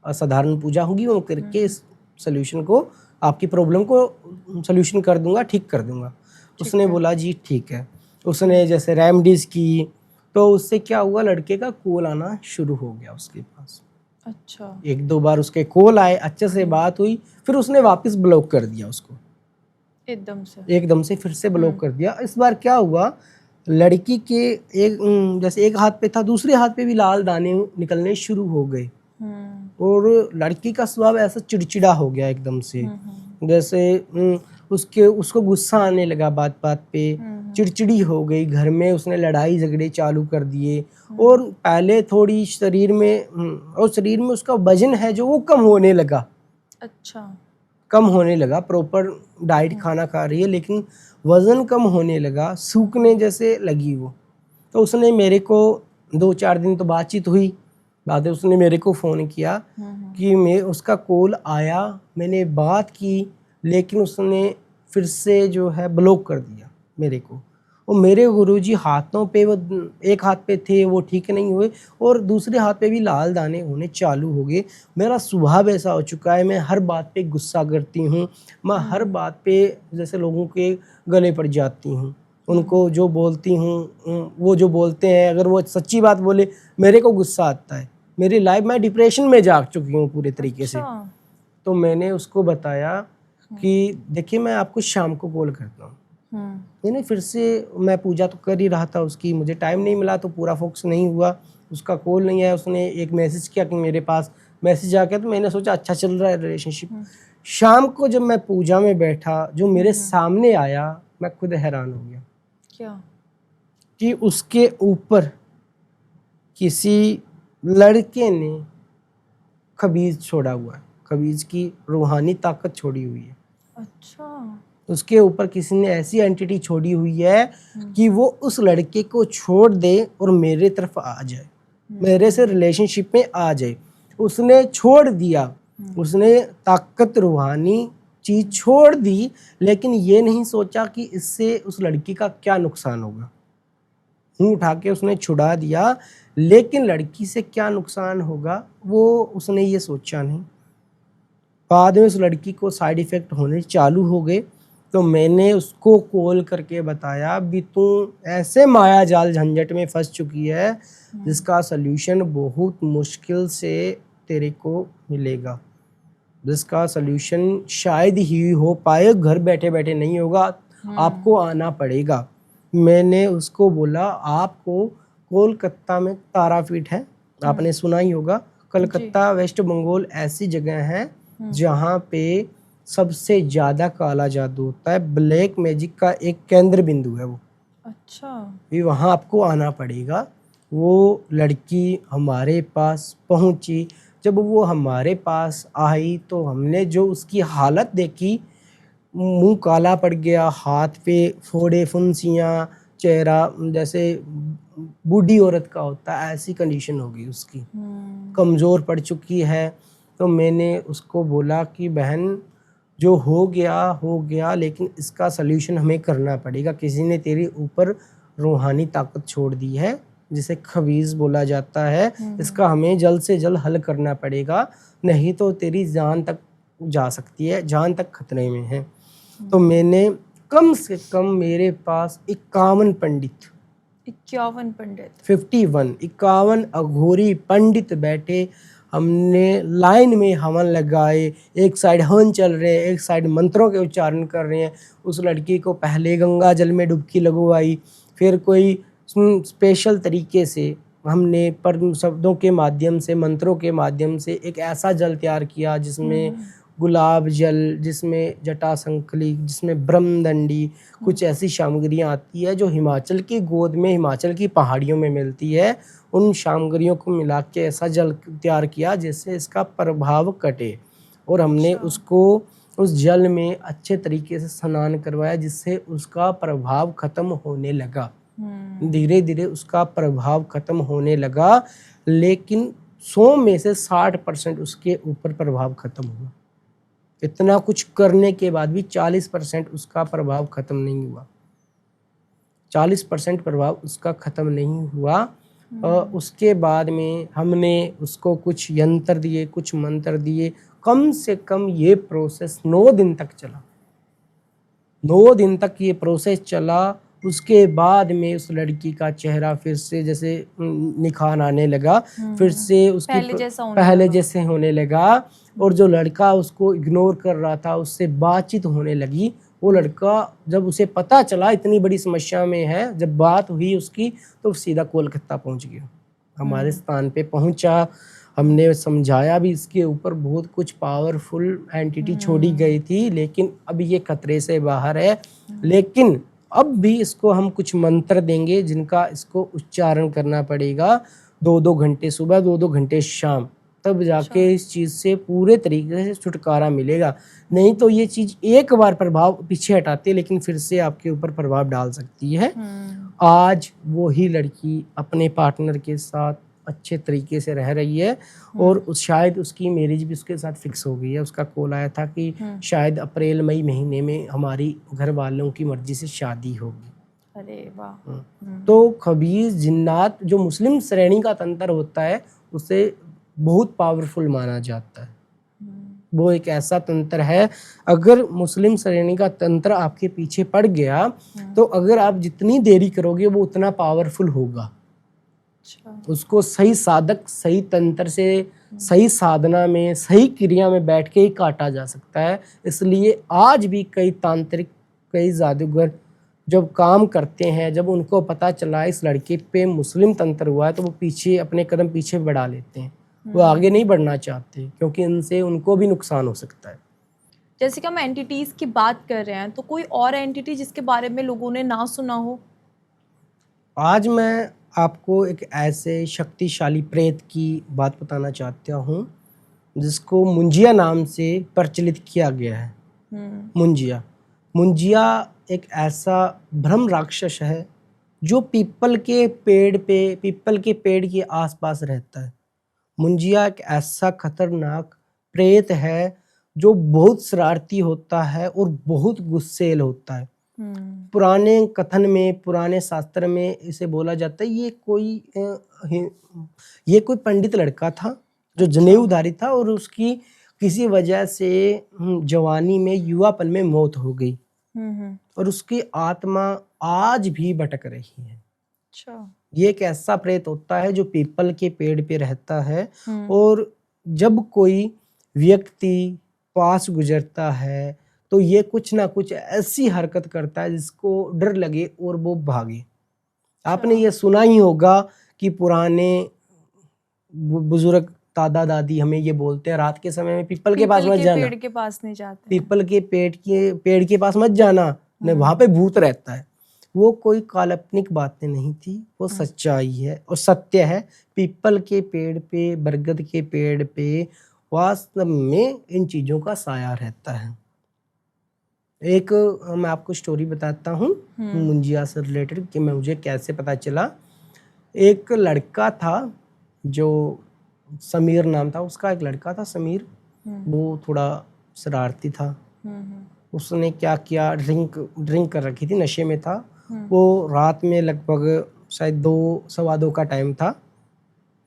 साधारण पूजा होगी, वो करके इस सोल्यूशन को, आपकी प्रॉब्लम को सोल्यूशन कर दूंगा, ठीक कर दूंगा। उसने बोला जी ठीक है। उसने जैसे रेमेडीज की, तो उससे क्या हुआ, लड़के का कॉल आना शुरू हो गया उसके पास। अच्छा। 1-2 बार उसके कॉल आए, अच्छे से बात हुई, फिर उसने वापस ब्लॉक कर दिया उसको, एकदम से फिर से ब्लॉक कर दिया। इस बार क्या हुआ, लड़की के जैसे एक हाथ पे था, दूसरे हाथ पे भी लाल दाने निकलने शुरू हो गए। और लड़की का स्वभाव ऐसा चिड़चिड़ा हो गया एकदम से, जैसे उसको गुस्सा आने लगा बात बात पे, चिड़चिड़ी हो गई। घर में उसने लड़ाई झगड़े चालू कर दिए। और पहले थोड़ी शरीर में उसका वजन है जो वो कम होने लगा। अच्छा। कम होने लगा, प्रॉपर डाइट खाना खा रही है लेकिन वजन कम होने लगा, सूखने जैसे लगी वो। तो उसने मेरे को 2-4 दिन तो बातचीत हुई, बाद में उसने मेरे को फ़ोन किया कि उसका कॉल आया, मैंने बात की, लेकिन उसने फिर से जो है ब्लॉक कर दिया मेरे को। और मेरे गुरुजी हाथों पे, वो एक हाथ पे थे वो ठीक नहीं हुए, और दूसरे हाथ पे भी लाल दाने होने चालू हो गए। मेरा स्वभाव ऐसा हो चुका है, मैं हर बात पे गुस्सा करती हूँ, मैं हर बात पे जैसे लोगों के गले पड़ जाती हूँ। उनको जो बोलती हूँ, वो जो बोलते हैं, अगर वो सच्ची बात बोले मेरे को गुस्सा आता है। मेरी लाइफ, मैं डिप्रेशन में जा चुकी हूँ पूरे तरीके से। तो मैंने उसको बताया कि देखिए मैं आपको शाम को कॉल करता हूँ। मैंने फिर से, मैं पूजा तो कर ही रहा था उसकी, मुझे टाइम नहीं मिला तो पूरा फोकस नहीं हुआ, उसका कॉल नहीं आया। उसने एक मैसेज किया कि मेरे पास मैसेज आ गया, तो मैंने सोचा अच्छा चल रहा है रिलेशनशिप। शाम को जब मैं पूजा में बैठा, जो मेरे सामने आया, मैं खुद हैरान हो गया। क्या? कि उसके ऊपर किसी लड़के ने खबीज छोड़ा हुआ है, खबीज की रूहानी ताकत छोड़ी हुई है। अच्छा। उसके ऊपर किसी ने ऐसी एंटिटी छोड़ी हुई है कि वो उस लड़के को छोड़ दे और मेरे तरफ आ जाए, मेरे से रिलेशनशिप में आ जाए। उसने छोड़ दिया, उसने ताकत रूहानी चीज छोड़ दी, लेकिन ये नहीं सोचा कि इससे उस लड़की का क्या नुकसान होगा। मुंह उठा के उसने छुड़ा दिया, लेकिन लड़की से क्या नुकसान होगा वो उसने ये सोचा नहीं। बाद में उस लड़की को साइड इफ़ेक्ट होने चालू हो गए। तो मैंने उसको कॉल करके बताया भी तू ऐसे माया जाल झंझट में फंस चुकी है जिसका सल्यूशन बहुत मुश्किल से तेरे को मिलेगा, जिसका सल्यूशन शायद ही हो पाए, घर बैठे बैठे नहीं होगा, आपको आना पड़ेगा। मैंने उसको बोला आपको कोलकाता में तारापीठ है, आपने सुना ही होगा, कलकत्ता वेस्ट बंगाल ऐसी जगह है जहाँ पे सबसे ज़्यादा काला जादू होता है, ब्लैक मैजिक का एक केंद्र बिंदु है वो। अच्छा। भी वहाँ आपको आना पड़ेगा। वो लड़की हमारे पास पहुँची, जब वो हमारे पास आई तो हमने जो उसकी हालत देखी, मुंह काला पड़ गया, हाथ पे फोड़े फुंसियाँ, चेहरा जैसे बूढ़ी औरत का होता है ऐसी कंडीशन हो गई उसकी, कमज़ोर पड़ चुकी है। तो मैंने उसको बोला कि बहन जो हो गया, लेकिन इसका सल्यूशन हमें करना पड़ेगा। किसी ने तेरे ऊपर रूहानी ताकत छोड़ दी है जिसे खबीज बोला जाता है, इसका हमें जल्द से जल्द हल करना पड़ेगा, नहीं तो तेरी जान तक जा सकती है, जान तक खतरे में है। तो मैंने कम से कम मेरे पास 51 पंडित 51 अघोरी पंडित बैठे, हमने लाइन में हवन लगाए, एक साइड हवन चल रहे हैं, एक साइड मंत्रों के उच्चारण कर रहे हैं। उस लड़की को पहले गंगा जल में डुबकी लगवाई, फिर कोई स्पेशल तरीके से हमने पर शब्दों के माध्यम से, मंत्रों के माध्यम से एक ऐसा जल तैयार किया जिसमें गुलाब जल, जिसमें जटाशंखली, जिसमें ब्रह्मदंडी, कुछ ऐसी सामग्रियाँ आती है जो हिमाचल की गोद में, हिमाचल की पहाड़ियों में मिलती है। उन सामग्रियों को मिला के ऐसा जल तैयार किया जिससे इसका प्रभाव कटे, और हमने उसको उस जल में अच्छे तरीके से स्नान करवाया जिससे उसका प्रभाव खत्म होने लगा। धीरे धीरे उसका प्रभाव खत्म होने लगा, लेकिन 100 में से 60% उसके ऊपर प्रभाव खत्म हुआ। इतना कुछ करने के बाद भी 40% उसका प्रभाव खत्म नहीं हुआ। 40% प्रभाव उसका खत्म नहीं हुआ। उसके बाद में हमने उसको कुछ यंत्र दिए, कुछ मंत्र दिए। कम से कम ये प्रोसेस 9 दिन तक चला। 9 दिन तक ये प्रोसेस चला। उसके बाद में उस लड़की का चेहरा फिर से जैसे निखार आने लगा, फिर से उसकी पहले जैसे होने लगा। और जो लड़का उसको इग्नोर कर रहा था उससे बातचीत होने लगी। वो लड़का जब उसे पता चला इतनी बड़ी समस्या में है, जब बात हुई उसकी, तो सीधा कोलकाता पहुंच गया, हमारे स्थान पे पहुंचा। हमने समझाया भी इसके ऊपर, बहुत कुछ पावरफुल एंटिटी छोड़ी गई थी, लेकिन अब ये खतरे से बाहर है। लेकिन अब भी इसको हम कुछ मंत्र देंगे जिनका इसको उच्चारण करना पड़ेगा 2-2 घंटे सुबह, 2-2 घंटे शाम, तब जाके इस चीज़ से पूरे तरीके से छुटकारा मिलेगा। नहीं तो ये चीज़ एक बार प्रभाव पीछे हटाती है, लेकिन फिर से आपके ऊपर प्रभाव डाल सकती है। आज वो ही लड़की अपने पार्टनर के साथ अच्छे तरीके से रह रही है, और शायद उसकी मैरिज भी उसके साथ फिक्स हो गई है। उसका कॉल आया था कि शायद अप्रैल मई महीने में हमारी घर वालों की मर्जी से शादी होगी। अरे वाह। तो खबीस जिन्नात जो मुस्लिम श्रेणी का तंत्र होता है उसे बहुत पावरफुल माना जाता है। वो एक ऐसा तंत्र है, अगर मुस्लिम श्रेणी का तंत्र आपके पीछे पड़ गया तो अगर आप जितनी देरी करोगे वो उतना पावरफुल होगा। उसको सही साधक, सही तंत्र से, सही साधना में, सही क्रिया में बैठ के ही काटा जा सकता है। इसलिए आज भी कई तांत्रिक, कई जादूगर जब काम करते हैं, जब उनको पता चला इस लड़के पे मुस्लिम तंत्र हुआ है, तो वो पीछे अपने कदम पीछे बढ़ा लेते हैं। वो आगे नहीं बढ़ना चाहते क्योंकि इनसे उनको भी नुकसान हो सकता है। जैसे कि हम एंटिटीज की बात कर रहे हैं, तो कोई और एंटिटी जिसके बारे में लोगों ने ना सुना हो? आज मैं आपको एक ऐसे शक्तिशाली प्रेत की बात बताना चाहता हूँ जिसको मुंजिया नाम से प्रचलित किया गया है। मुंजिया एक ऐसा ब्रह्म राक्षस है जो पीपल के पेड़ के आसपास रहता है। मुंजिया एक ऐसा खतरनाक प्रेत है जो बहुत शरारती होता है और बहुत गुस्सेल होता है। पुराने कथन में, पुराने शास्त्र में इसे बोला जाता है ये कोई पंडित लड़का था जो जनेऊधारी था, और उसकी किसी वजह से जवानी में, युवापन में मौत हो गई, और उसकी आत्मा आज भी भटक रही है। अच्छा। ये एक ऐसा प्रेत होता है जो पीपल के पेड़ पे रहता है, और जब कोई व्यक्ति पास गुजरता है तो ये कुछ ना कुछ ऐसी हरकत करता है जिसको डर लगे और वो भागे। आपने ये सुना ही होगा कि पुराने बुजुर्ग, दादा दादी हमें ये बोलते हैं रात के समय में पीपल के पास मत जाना, पेड़ के पास नहीं जाते, पीपल के पेड़ के पास मत जाना, वहां पे भूत रहता है। वो कोई काल्पनिक बातें नहीं थी, वो सच्चाई है और सत्य है। पीपल के पेड़ पे, बरगद के पेड़ पे वास्तव में इन चीजों का साया रहता है। एक मैं आपको स्टोरी बताता हूँ मुंजिया से रिलेटेड कि मुझे कैसे पता चला। एक लड़का था जो समीर नाम था उसका, एक लड़का था समीर, वो थोड़ा शरारती था। उसने क्या किया, ड्रिंक कर रखी थी, नशे में था वो। रात में लगभग शायद 2-2:15 का टाइम था।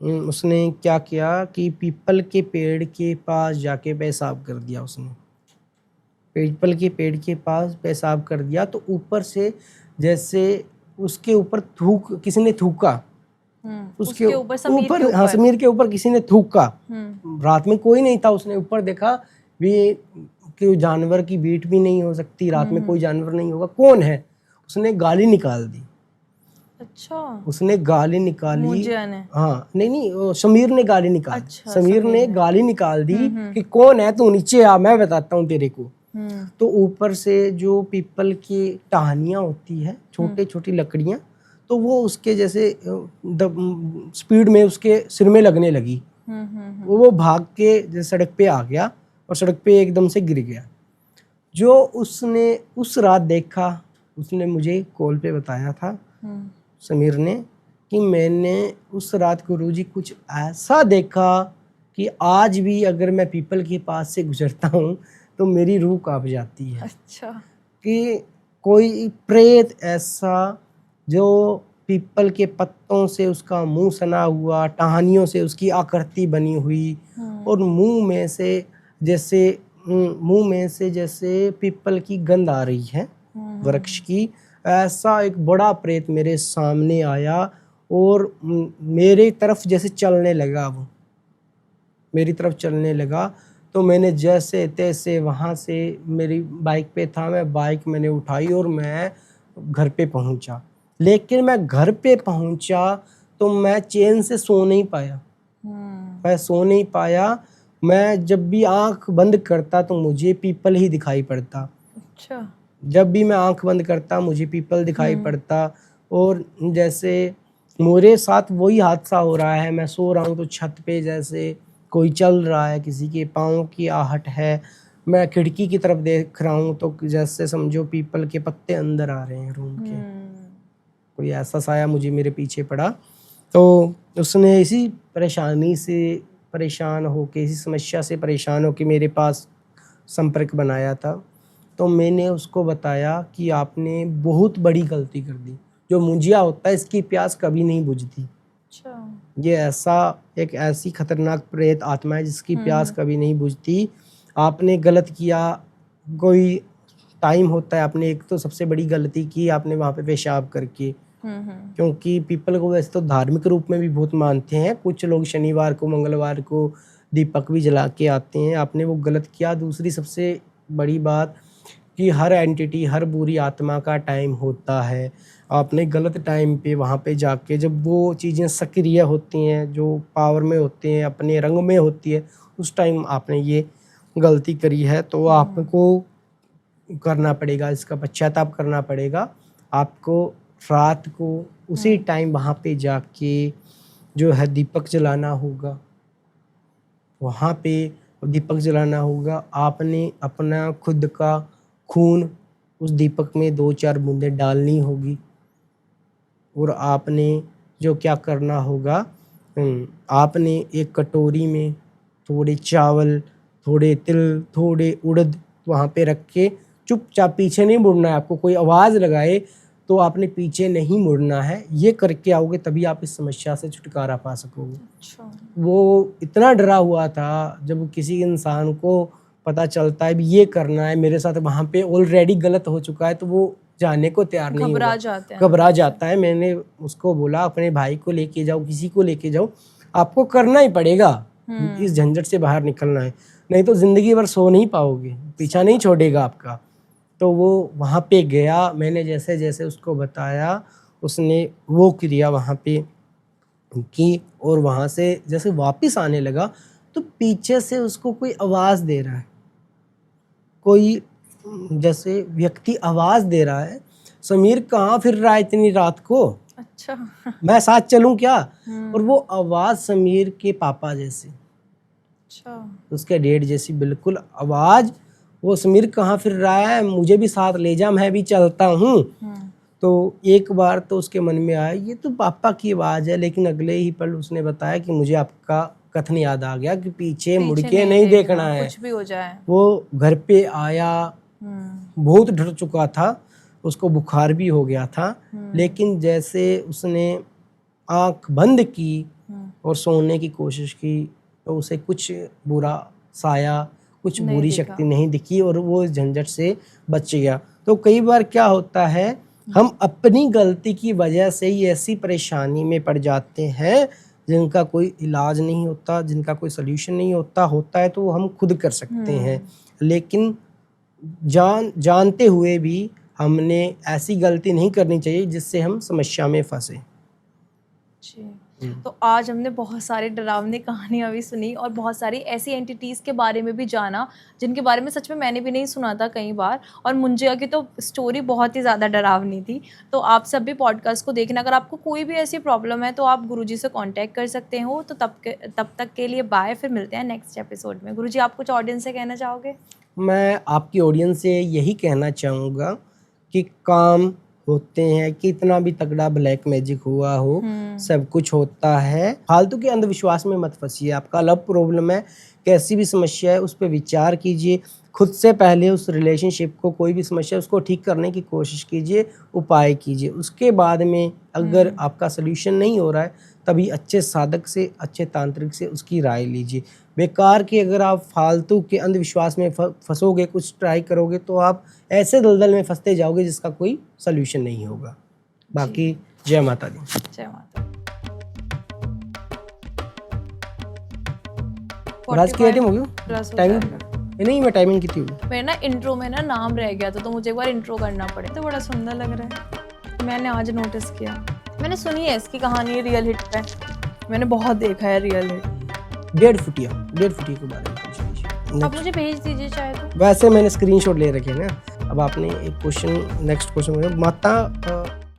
उसने क्या किया कि पीपल के पेड़ के पास जाके पेशाब कर दिया। उसने पीपल के पेड़ के पास पेशाब कर दिया तो ऊपर से जैसे उसके ऊपर किसी ने थूका, उसके ऊपर समीर के ऊपर किसी ने थूका। रात में कोई नहीं था, उसने ऊपर देखा भी कि जानवर की बीट भी नहीं हो सकती, रात में कोई जानवर नहीं होगा, कौन है। उसने गाली निकाल दी। अच्छा, उसने गाली निकाली। हाँ, नहीं, समीर ने गाली निकाली। अच्छा, समीर ने गाली निकाल दी कि कौन है तू, नीचे आ, मैं बताता हूँ तेरे को। तो ऊपर से जो पीपल की टहनियाँ होती है, छोटे छोटी लकड़ियाँ, तो वो उसके जैसे स्पीड में उसके सिर में लगने लगी। वो भाग के जैसे सड़क पे आ गया और सड़क पे एकदम से गिर गया। जो उसने उस रात देखा, उसने मुझे कॉल पे बताया था समीर ने कि मैंने उस रात गुरुजी कुछ ऐसा देखा कि आज भी अगर मैं पीपल के पास से गुजरता हूँ तो मेरी रूह कांप जाती है अच्छा। कि कोई प्रेत ऐसा जो पीपल के पत्तों से उसका मुंह सना हुआ, टहनियों से उसकी आकृति बनी हुई, और मुंह में से जैसे पीपल की गंध आ रही है वृक्ष की, ऐसा एक बड़ा प्रेत मेरे सामने आया और मेरे तरफ जैसे चलने लगा। वो मेरी तरफ चलने लगा तो मैंने जैसे तैसे वहाँ से, मेरी बाइक पे था, मैं बाइक मैंने उठाई और मैं घर पे पहुँचा। लेकिन मैं घर पे पहुँचा तो मैं चैन से सो नहीं पाया। मैं सो नहीं पाया। मैं जब भी आंख बंद करता तो मुझे पीपल ही दिखाई पड़ता। अच्छा। जब भी मैं आंख बंद करता मुझे पीपल दिखाई पड़ता, और जैसे मेरे साथ वही हादसा हो रहा है। मैं सो रहा हूँ तो छत पे जैसे कोई चल रहा है, किसी के पाँव की आहट है। मैं खिड़की की तरफ देख रहा हूँ तो जैसे समझो पीपल के पत्ते अंदर आ रहे हैं रूम के। कोई ऐसा साया मुझे मेरे पीछे पड़ा। तो उसने इसी परेशानी से परेशान होके, इसी समस्या से परेशान होके मेरे पास संपर्क बनाया था। तो मैंने उसको बताया कि आपने बहुत बड़ी गलती कर दी। जो मुंजिया होता है इसकी प्यास कभी नहीं बुझती। अच्छा। ये एक ऐसी खतरनाक प्रेत आत्मा है जिसकी प्यास कभी नहीं बुझती। आपने गलत किया। कोई टाइम होता है, आपने एक तो सबसे बड़ी गलती की, आपने वहाँ पे पेशाब करके। क्योंकि पीपल को वैसे तो धार्मिक रूप में भी बहुत मानते हैं। कुछ लोग शनिवार को, मंगलवार को दीपक भी जला के आते हैं। आपने वो गलत किया। दूसरी सबसे बड़ी बात कि हर एंटिटी, हर बुरी आत्मा का टाइम होता है। आपने गलत टाइम पे वहाँ पे जाके, जब वो चीज़ें सक्रिय होती हैं, जो पावर में होते हैं, अपने रंग में होती है, उस टाइम आपने ये गलती करी है। तो आपको करना पड़ेगा, इसका पश्चाताप करना पड़ेगा। आपको रात को उसी टाइम वहाँ पे जाके जो है दीपक जलाना होगा। वहाँ पे दीपक जलाना होगा। आपने अपना खुद का खून उस दीपक में 2-4 बूंदें डालनी होगी। और आपने जो क्या करना होगा, आपने एक कटोरी में थोड़े चावल, थोड़े तिल, थोड़े उड़द वहाँ पे रख के चुपचाप, पीछे नहीं मुड़ना है। आपको कोई आवाज़ लगाए तो आपने पीछे नहीं मुड़ना है। ये करके आओगे तभी आप इस समस्या से छुटकारा पा सकोगे। अच्छा। वो इतना डरा हुआ था, जब किसी इंसान को पता चलता है भी ये करना है, मेरे साथ वहाँ पे ऑलरेडी गलत हो चुका है, तो वो जाने को तैयार नहीं होगा, घबरा जाता है। मैंने उसको बोला अपने भाई को लेके जाओ, किसी को लेके जाओ, आपको करना ही पड़ेगा। इस झंझट से बाहर निकलना है, नहीं तो जिंदगी भर सो नहीं पाओगे, पीछा नहीं छोड़ेगा आपका। तो वो वहाँ पे गया। मैंने जैसे जैसे उसको बताया, उसने वो क्रिया वहाँ पे की, और वहाँ से जैसे वापस आने लगा तो पीछे से उसको कोई आवाज़ दे रहा है। कोई जैसे व्यक्ति आवाज़ दे रहा है, समीर कहाँ फिर रहा है इतनी रात को? अच्छा। मैं साथ चलूं क्या? और वो आवाज़ समीर के पापा जैसी, अच्छा, उसके डैड जैसी बिल्कुल आवाज़। वो समीर कहाँ फिर रहा है, मुझे भी साथ ले जा, मैं भी चलता हूँ। तो एक बार तो उसके मन में आया ये तो पापा की आवाज़ है, लेकिन अगले ही पल उसने बताया कि मुझे आपका कथन याद आ गया कि पीछे मुड़ के नहीं देखना है, कुछ भी हो जाए। वो घर पे आया, बहुत डर चुका था, उसको बुखार भी हो गया था। लेकिन जैसे उसने आंख बंद की और सोने की कोशिश की तो उसे कुछ बुरा साया, कुछ बुरी शक्ति नहीं दिखी और वो झंझट से बच गया। तो कई बार क्या होता है, हम अपनी गलती की वजह से ही ऐसी परेशानी में पड़ जाते हैं जिनका कोई इलाज नहीं होता, जिनका कोई सल्यूशन नहीं होता है तो वो हम खुद कर सकते हैं। लेकिन जानते हुए भी हमने ऐसी गलती नहीं करनी चाहिए जिससे हम समस्या में फंसे। तो आज हमने बहुत सारी डरावनी कहानियाँ भी सुनी और बहुत सारी ऐसी एंटिटीज़ के बारे में भी जाना जिनके बारे में सच में मैंने भी नहीं सुना था कई बार। और मुंजिया की तो स्टोरी बहुत ही ज़्यादा डरावनी थी। तो आप सब भी पॉडकास्ट को देखना। अगर आपको कोई भी ऐसी प्रॉब्लम है तो आप गुरुजी से कांटेक्ट कर सकते हो। तो तब तक के लिए बाय, फिर मिलते हैं नेक्स्ट एपिसोड में। गुरुजी, आप कुछ ऑडियंस से कहना चाहोगे? मैं आपकी ऑडियंस से यही कहना चाहूँगा कि काम होते हैं, कितना भी तगड़ा ब्लैक मैजिक हुआ हो, सब कुछ होता है। फालतू के अंधविश्वास में मत फंसिए। आपका लव प्रॉब्लम है, कैसी भी समस्या है, उस पर विचार कीजिए। खुद से पहले उस रिलेशनशिप को, कोई भी समस्या उसको ठीक करने की कोशिश कीजिए, उपाय कीजिए। उसके बाद में अगर आपका सोल्यूशन नहीं हो रहा है, तभी अच्छे साधक से, अच्छे तांत्रिक से उसकी राय लीजिए। बेकार की अगर आप फालतू के अंधविश्वास में फंसोगे, कुछ ट्राई करोगे, तो आप ऐसे दलदल में फंसते जाओगे जिसका कोई सोल्यूशन नहीं होगा। बाकी जय माता दी। जय माता दी। आज की आइटम हो गई प्लस हो टाइमिंग? जाएगा। नहीं, मैं टाइमिंग कितनी होगी? मेरे ना इंट्रो में ना नाम रह गया था, तो मुझे एक बार इंट्रो करना पड़े। तो बड़ा सुंदर लग रहा है, मैंने आज नोटिस किया। मैंने सुनी है इसकी कहानी रियल हिट पे, मैंने बहुत देखा है रियल हिट। 1.5 फुटिया के बारे में पूछ लीजिए। आप मुझे भेज दीजिए चाहे तो। वैसे मैंने स्क्रीनशॉट ले रखे हैं ना। अब आपने एक क्वेश्चन, नेक्स्ट क्वेश्चन, माता